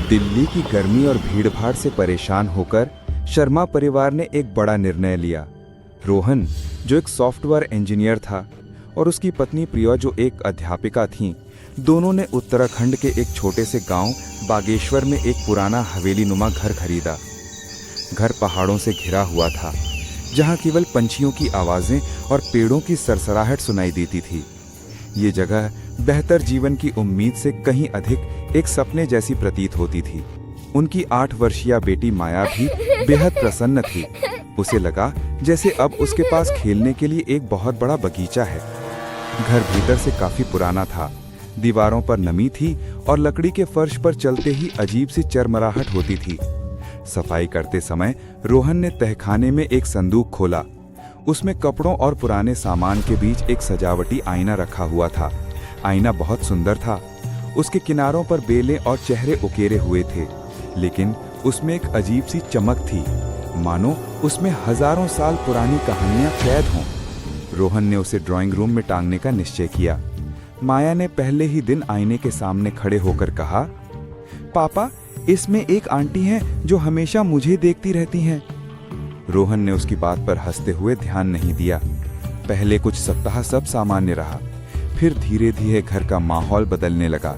दिल्ली की गर्मी और भीड़भाड़ से परेशान होकर शर्मा परिवार ने एक बड़ा निर्णय लिया। रोहन, जो एक सॉफ्टवेयर इंजीनियर था, और उसकी पत्नी प्रिया, जो एक अध्यापिका थीं, दोनों ने उत्तराखंड के एक छोटे से गांव बागेश्वर में एक पुराना हवेलीनुमा घर खरीदा। घर पहाड़ों से घिरा हुआ था, जहां केवल पंछियों की आवाज़ें और पेड़ों की सरसराहट सुनाई देती थी। ये जगह बेहतर जीवन की उम्मीद से कहीं अधिक एक सपने जैसी प्रतीत होती थी। उनकी 8 वर्षीय बेटी माया भी बेहद प्रसन्न थी। उसे लगा जैसे अब उसके पास खेलने के लिए एक बहुत बड़ा बगीचा है। घर भीतर से काफी पुराना था, दीवारों पर नमी थी और लकड़ी के फर्श पर चलते ही अजीब सी चरमराहट होती थी। सफाई करते समय रोहन ने तहखाने में एक संदूक खोला। उसमें कपड़ों और पुराने सामान के बीच एक सजावटी आईना रखा हुआ था। आईना बहुत सुंदर था। उसके किनारों पर बेलें और चेहरे उकेरे हुए थे, लेकिन उसमें एक अजीब सी चमक थी, मानो उसमें हजारों साल पुरानी कहानियां कैद हों। रोहन ने उसे ड्राइंग रूम में टांगने का निश्चय किया। माया ने पहले ही दिन आईने के सामने खड़े होकर कहा, पापा, इसमें एक आंटी हैं जो हमेशा मुझे देखती रहती हैं। रोहन ने उसकी बात पर हंसते हुए ध्यान नहीं दिया। पहले कुछ सप्ताह सब सामान्य रहा, फिर धीरे धीरे घर का माहौल बदलने लगा।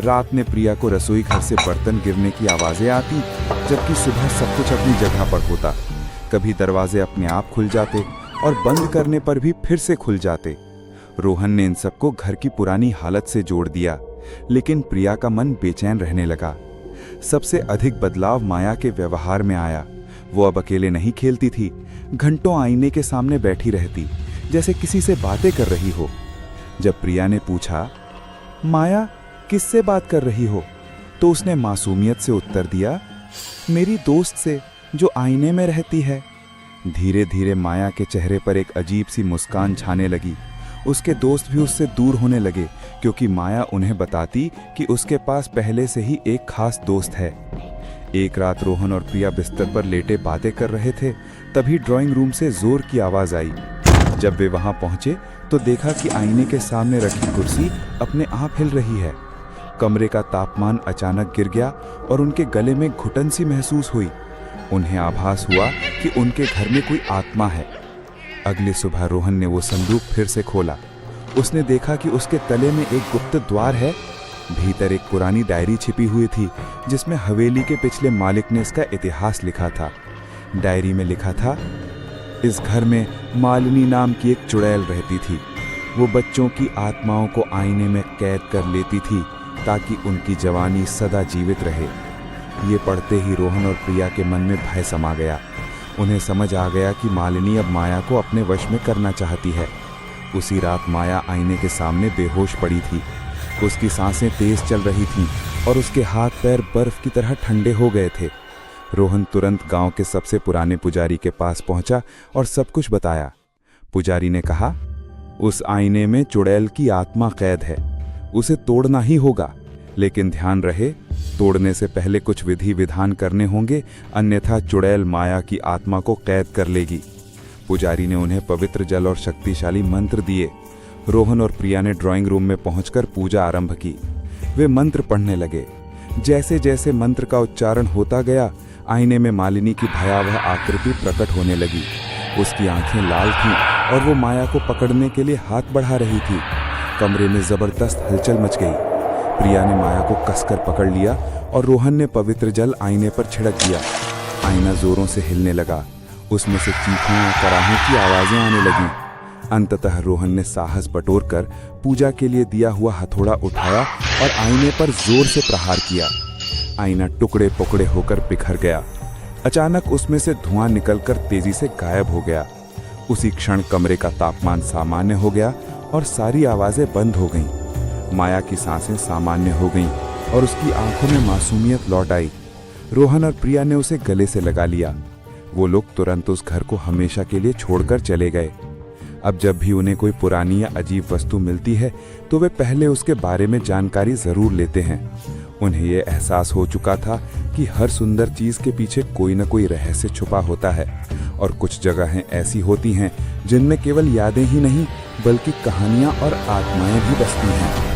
रात में प्रिया को रसोई घर से बर्तन गिरने की आवाजें आती, जबकि सुबह सब कुछ अपनी जगह पर होता। कभी दरवाजे अपने आप खुल जाते और बंद करने पर भी फिर से खुल जाते। रोहन ने इन सबको घर की पुरानी हालत से जोड़ दिया, लेकिन प्रिया का मन बेचैन रहने लगा। सबसे अधिक बदलाव माया के व्यवहार में आया। वो अब अकेले नहीं खेलती थी, घंटों आईने के सामने बैठी रहती, जैसे किसी से बातें कर रही हो। जब प्रिया ने पूछा, माया, किससे बात कर रही हो, तो उसने मासूमियत से उत्तर दिया, मेरी दोस्त से, जो आईने में रहती है। धीरे धीरे माया के चेहरे पर एक अजीब सी मुस्कान छाने लगी। उसके दोस्त भी उससे दूर होने लगे, क्योंकि माया उन्हें बताती कि उसके पास पहले से ही एक खास दोस्त है। एक रात रोहन और प्रिया बिस्तर पर लेटे बातें कर रहे थे, तभी ड्राइंग रूम से जोर की आवाज आई। जब वे वहां पहुंचे तो देखा कि आईने के सामने रखी कुर्सी अपने आप हिल रही है। कमरे का तापमान अचानक गिर गया और उनके गले में घुटन सी महसूस हुई। उन्हें आभास हुआ कि उनके घर में कोई आत्मा है। अगली सुबह रोहन ने वो संदूक फिर से खोला। उसने देखा कि उसके तले में एक गुप्त द्वार है। भीतर एक पुरानी डायरी छिपी हुई थी, जिसमें हवेली के पिछले मालिक ने इसका इतिहास लिखा था। डायरी में लिखा था, इस घर में मालिनी नाम की एक चुड़ैल रहती थी। वो बच्चों की आत्माओं को आईने में कैद कर लेती थी, ताकि उनकी जवानी सदा जीवित रहे। ये पढ़ते ही रोहन और प्रिया के मन में भय समा गया। उन्हें समझ आ गया कि मालिनी अब माया को अपने वश में करना चाहती है। उसी रात माया आईने के सामने बेहोश पड़ी थी। उसकी सांसें तेज चल रही थीं और उसके हाथ पैर बर्फ की तरह ठंडे हो गए थे। रोहन तुरंत गांव के सबसे पुराने पुजारी के पास पहुंचा और सब कुछ बताया। पुजारी ने कहा, उस आईने में चुड़ैल की आत्मा कैद है, उसे तोड़ना ही होगा, लेकिन ध्यान रहे, तोड़ने से पहले कुछ विधि विधान करने होंगे, अन्यथा चुड़ैल माया की आत्मा को कैद कर लेगी। पुजारी ने उन्हें पवित्र जल और शक्तिशाली मंत्र दिए। रोहन और प्रिया ने ड्राइंग रूम में पहुंचकर पूजा आरंभ की। वे मंत्र पढ़ने लगे। जैसे जैसे मंत्र का उच्चारण होता गया, आईने में मालिनी की भयावह आकृति प्रकट होने लगी। उसकी आंखें लाल थीं और वो माया को पकड़ने के लिए हाथ बढ़ा रही थी। कमरे में जबरदस्त हलचल मच गई। प्रिया ने माया को कसकर पकड़ लिया और रोहन ने पवित्र जल आईने पर छिड़क दिया। आईना जोरों से हिलने लगा। उसमें से चीखों और कराहों की आवाजें आने लगीं। अंततः रोहन ने साहस बटोरकर पूजा के लिए दिया हुआ हथौड़ा उठाया और आईने पर जोर से प्रहार किया। आईना टुकड़े पुकड़े होकर बिखर गया। अचानक उसमें से धुआं निकलकर तेजी से गायब हो गया। उसी क्षण कमरे का तापमान सामान्य हो गया और सारी आवाजें बंद हो गईं। माया की सांसें सामान्य हो गईं और उसकी आंखों में मासूमियत लौट आई। रोहन और प्रिया ने उसे गले से लगा लिया। वो लोग तुरंत उस घर को हमेशा के लिए छोड़कर चले गए। अब जब भी उन्हें कोई पुरानी या अजीब वस्तु मिलती है, तो वे पहले उसके बारे में जानकारी जरूर लेते हैं। उन्हें यह एहसास हो चुका था कि हर सुंदर चीज के पीछे कोई न कोई रहस्य छुपा होता है, और कुछ जगहें ऐसी होती हैं जिनमें केवल यादें ही नहीं, बल्कि कहानियां और आत्माएं भी बसती हैं।